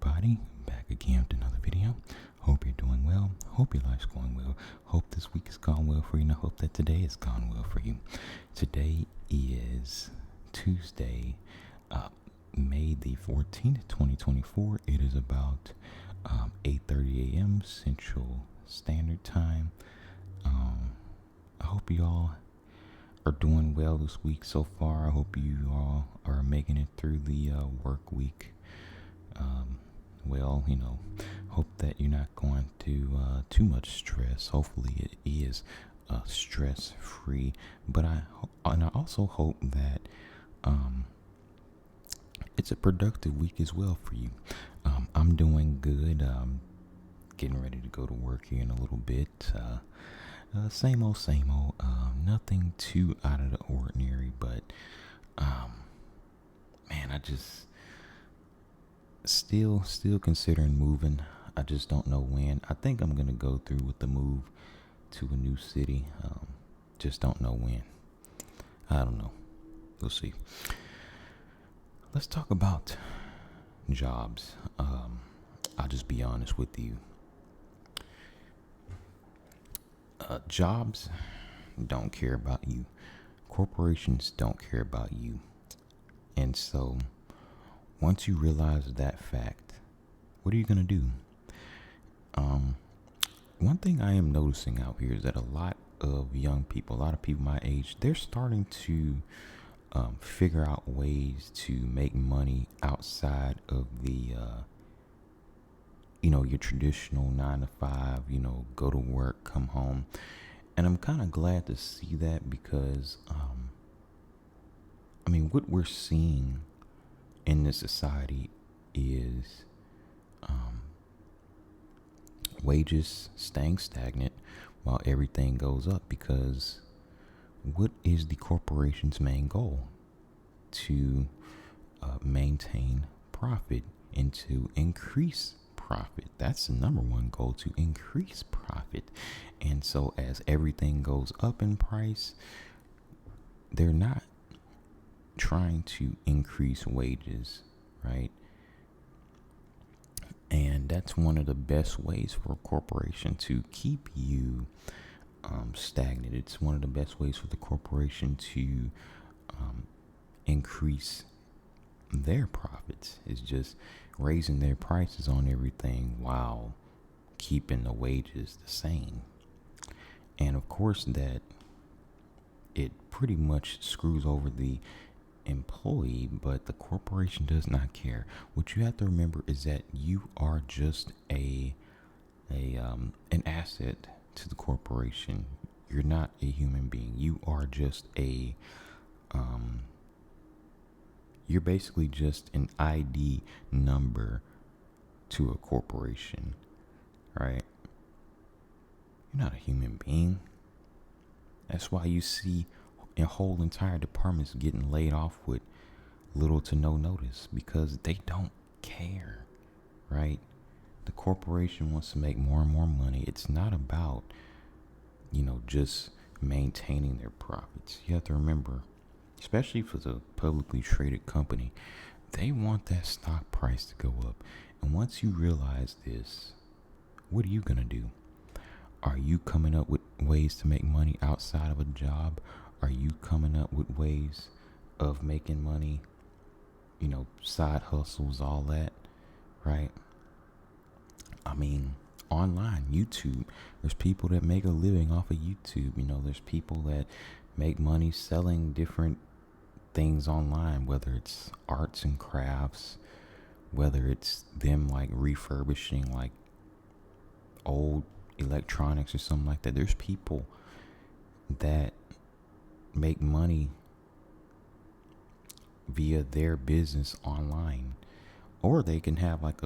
everybody, back again with another video. Hope you're doing well. Hope your life's going well. Hope this week has gone well for you, and I hope that today has gone well for you. Today is Tuesday, May the 14th, 2024. It is about 8:30 a.m. Central Standard Time. I hope you all are doing well this week so far. I hope you all are making it through the work week. Hope that you're not going to too much stress. Hopefully it is stress free. But I also hope that it's a productive week as well for you. I'm doing good. Getting ready to go to work here in a little bit. Same old. Nothing too out of the ordinary, but man, I just still considering moving. I just don't know when. I think I'm gonna go through with the move to a new city. Just don't know when. I don't know. We'll see. Let's talk about jobs. I'll just be honest with you. Jobs don't care about you. Corporations don't care about you. And so, once you realize that fact, what are you going to do? One thing I am noticing out here is that a lot of young people, a lot of people my age, they're starting to figure out ways to make money outside of the, your traditional 9 to 5, go to work, come home. And I'm kind of glad to see that because, what we're seeing in this society is wages staying stagnant while everything goes up, because what is the corporation's main goal? To maintain profit and to increase profit. That's the number one goal, to increase profit. And so as everything goes up in price, they're not trying to increase wages, right? And that's one of the best ways for a corporation to keep you stagnant. It's one of the best ways for the corporation to increase their profits. It's just raising their prices on everything while keeping the wages the same. And of course that it pretty much screws over the employee, but the corporation does not care. What you have to remember is that you are just an asset to the corporation. You're not a human being. You are just you're basically just an ID number to a corporation, right? You're not a human being. That's why you see a whole entire departments getting laid off with little to no notice, because they don't care, right? The corporation wants to make more and more money. It's not about, just maintaining their profits. You have to remember, especially for the publicly traded company, they want that stock price to go up. And once you realize this, what are you going to do? Are you coming up with ways to make money outside of a job? Are you coming up with ways of making money, side hustles, all that, right? Online, YouTube, there's people that make a living off of YouTube. There's people that make money selling different things online, whether it's arts and crafts, whether it's them like refurbishing like old electronics or something like that. There's people that make money via their business online, or they can have like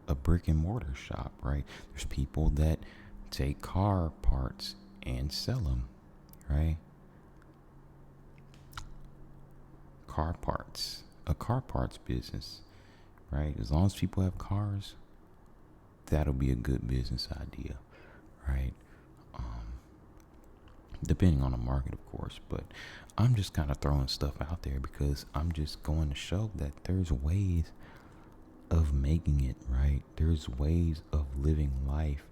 a brick and mortar shop, right? There's people that take car parts and sell them, right? A car parts business, right? As long as people have cars, that'll be a good business idea, right? Depending on the market, of course, but I'm just kind of throwing stuff out there because I'm just going to show that there's ways of making it, right? There's ways of living life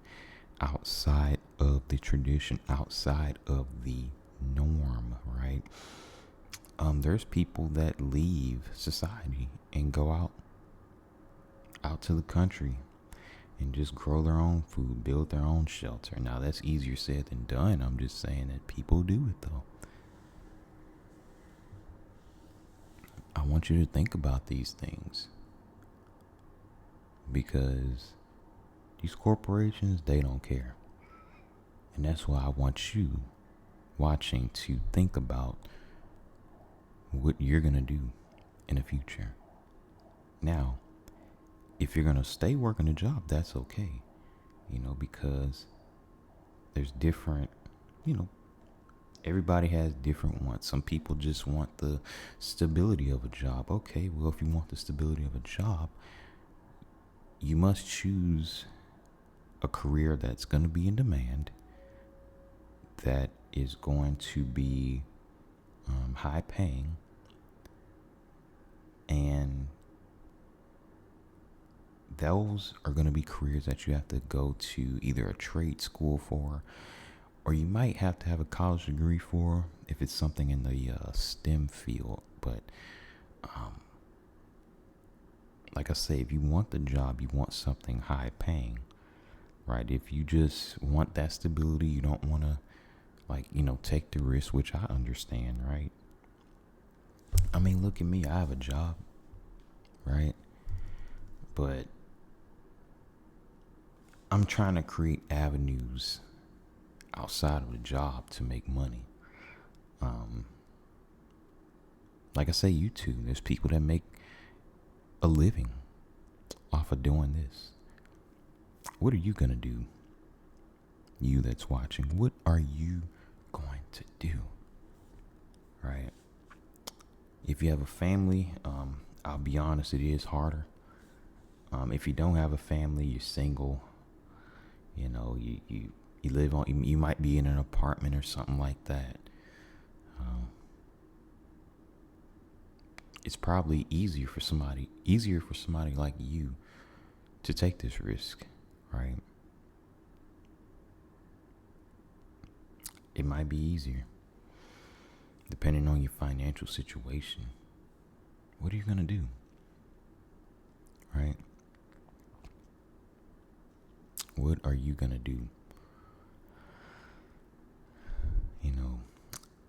outside of the tradition, outside of the norm, right? There's people that leave society and go out to the country and just grow their own food, build their own shelter. Now that's easier said than done. I'm just saying that people do it though. I want you to think about these things because these corporations, they don't care. And that's why I want you watching to think about what you're going to do in the future. Now, if you're going to stay working a job, that's okay. Because there's different, everybody has different wants. Some people just want the stability of a job. Okay, well, if you want the stability of a job, you must choose a career that's going to be in demand, that is going to be high paying, and those are going to be careers that you have to go to either a trade school for, or you might have to have a college degree for if it's something in the STEM field. But like I say, if you want the job, you want something high paying, right? If you just want that stability, you don't want to take the risk, which I understand, right? I mean, look at me. I have a job, right? But I'm trying to create avenues outside of the job to make money. Like I say, you too. There's people that make a living off of doing this. What are you going to do? You that's watching, what are you going to do? Right? If you have a family, I'll be honest, it is harder. If you don't have a family, you're single, you live on, you might be in an apartment or something like that. It's probably easier for somebody like you to take this risk, right? It might be easier depending on your financial situation. What are you going to do? Right? What are you going to do?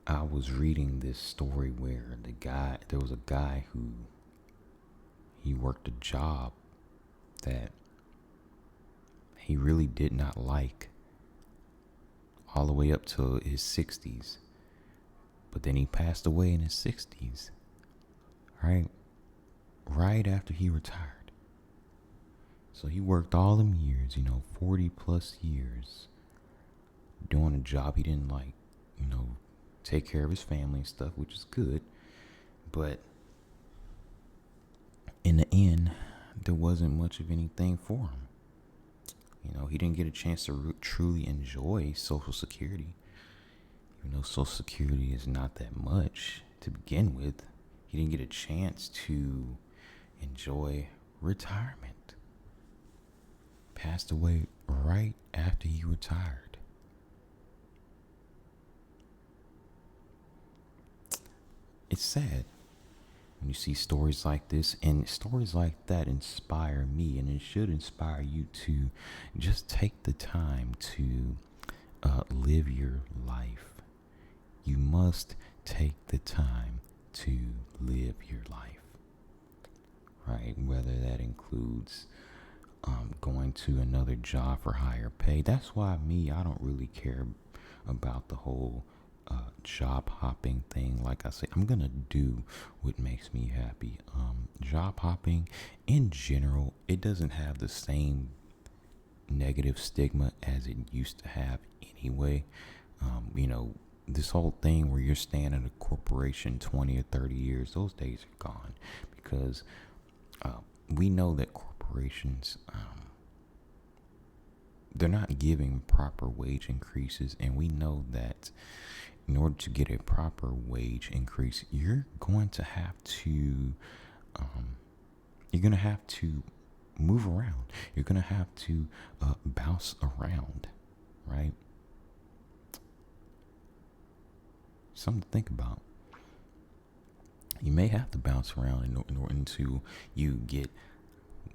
I was reading this story where there was a guy who, he worked a job that he really did not like all the way up to his 60s. But then he passed away in his 60s, right? Right after he retired. So he worked all them years, 40 plus years, doing a job he didn't like, take care of his family and stuff, which is good. But in the end, there wasn't much of anything for him. He didn't get a chance to truly enjoy Social Security. Even though Social Security is not that much to begin with, he didn't get a chance to enjoy retirement. Passed away right after he retired. It's sad when you see stories like this, and stories like that inspire me, and it should inspire you to just take the time to live your life. You must take the time to live your life, right? Whether that includes going to another job for higher pay. That's why I don't really care about the whole job hopping thing. Like I say, I'm gonna do what makes me happy. Job hopping in general, it doesn't have the same negative stigma as it used to have anyway. This whole thing where you're staying at a corporation 20 or 30 years, those days are gone, because we know that corporations, they're not giving proper wage increases, and we know that in order to get a proper wage increase, you're going to have to move around. You're going to have to bounce around, right? Something to think about. You may have to bounce around in order to you get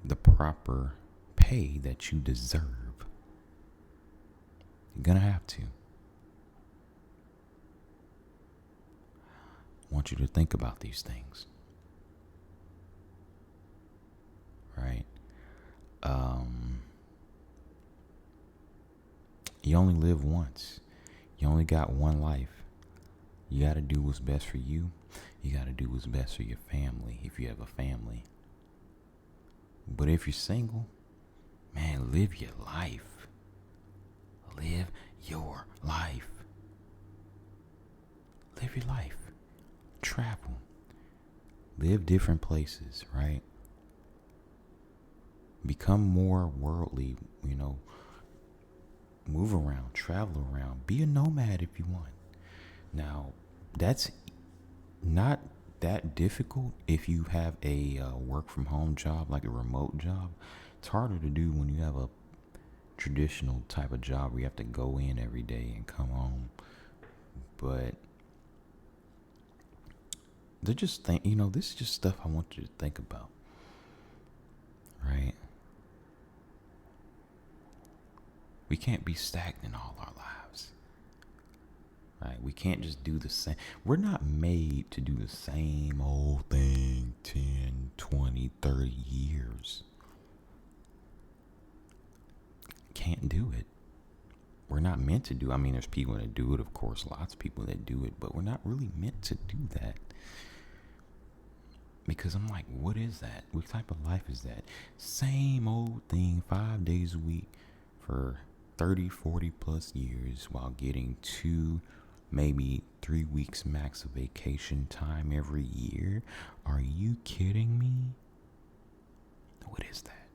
the proper pay that you deserve. You're going to have to. I want you to think about these things. Right? You only live once. You only got one life. You got to do what's best for you. You got to do what's best for your family if you have a family. But if you're single, man, live your life. Live your life. Live your life. Travel. Live different places, right? Become more worldly, move around, travel around, be a nomad if you want. Now, that's not that difficult if you have a work from home job, like a remote job. It's harder to do when you have a traditional type of job where you have to go in every day and come home. But they're just this is just stuff I want you to think about, right? We can't be stagnant all our lives, right? We can't just do the same. We're not made to do the same old thing 10, 20, 30 years. Can't do it. We're not meant to do. There's people that do it, of course, lots of people that do it, but we're not really meant to do that. Because I'm like, what is that? What type of life is that? Same old thing, 5 days a week for 30, 40 plus years while getting 2, maybe 3 weeks max of vacation time every year. Are you kidding me? What is that?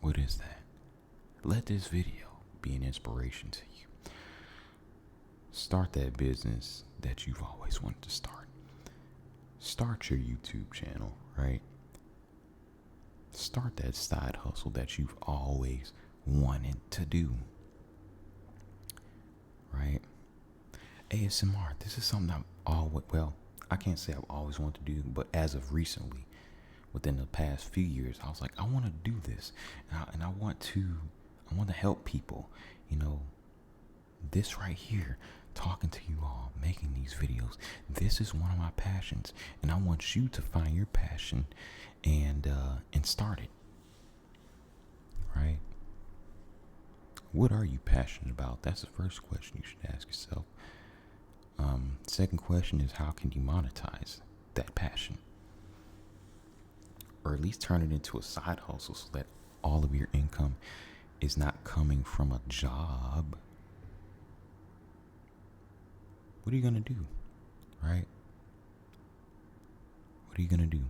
What is that? Let this video be an inspiration to you. Start that business that you've always wanted to start. Start your YouTube channel, right? Start that side hustle that you've always wanted to do, right? ASMR, this is something I can't say I've always wanted to do, but as of recently, within the past few years, I was like, I want to do this, and I want to help people. This right here, talking to you all, making these videos, this is one of my passions, and I want you to find your passion and start it, right? What are you passionate about? That's the first question you should ask yourself. Second question is, how can you monetize that passion? Or at least turn it into a side hustle so that all of your income is not coming from a job. What are you going to do, right? What are you going to do?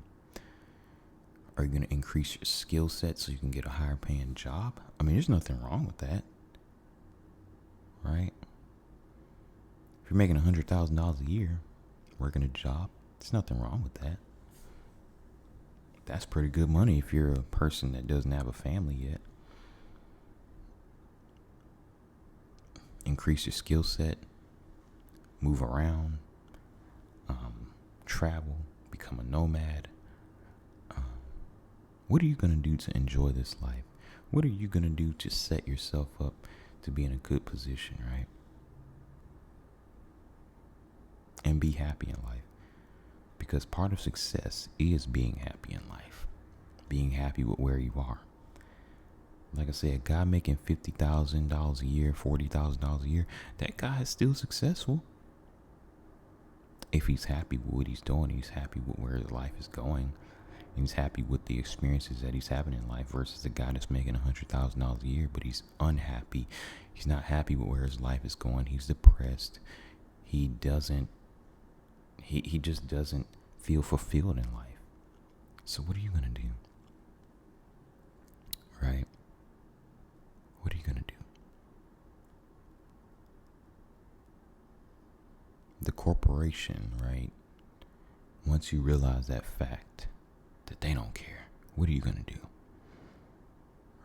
Are you going to increase your skill set so you can get a higher paying job? There's nothing wrong with that, right? If you're making $100,000 a year working a job, there's nothing wrong with that. That's pretty good money if you're a person that doesn't have a family yet. Increase your skill set, move around, travel, become a nomad. What are you going to do to enjoy this life? What are you going to do to set yourself up to be in a good position, right? And be happy in life. Because part of success is being happy in life. Being happy with where you are. Like I said, a guy making $50,000 a year, $40,000 a year, that guy is still successful. If he's happy with what he's doing, he's happy with where his life is going, and he's happy with the experiences that he's having in life, versus the guy that's making $100,000 a year, but he's unhappy. He's not happy with where his life is going. He's depressed. He just doesn't feel fulfilled in life. So what are you going to do? Right? What are you going to do? The corporation, right? once you realize that fact that they don't care, what are you going to do?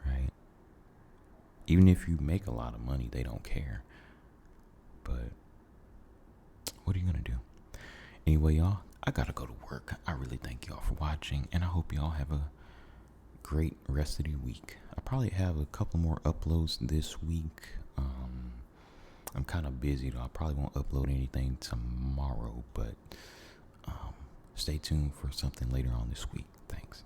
Right? Even if you make a lot of money, they don't care. But what are you going to do? Anyway, y'all, I got to go to work. I really thank y'all for watching, and I hope y'all have a great rest of the week. I probably have a couple more uploads this week. I'm kind of busy, though. I probably won't upload anything tomorrow, but stay tuned for something later on this week. Thanks.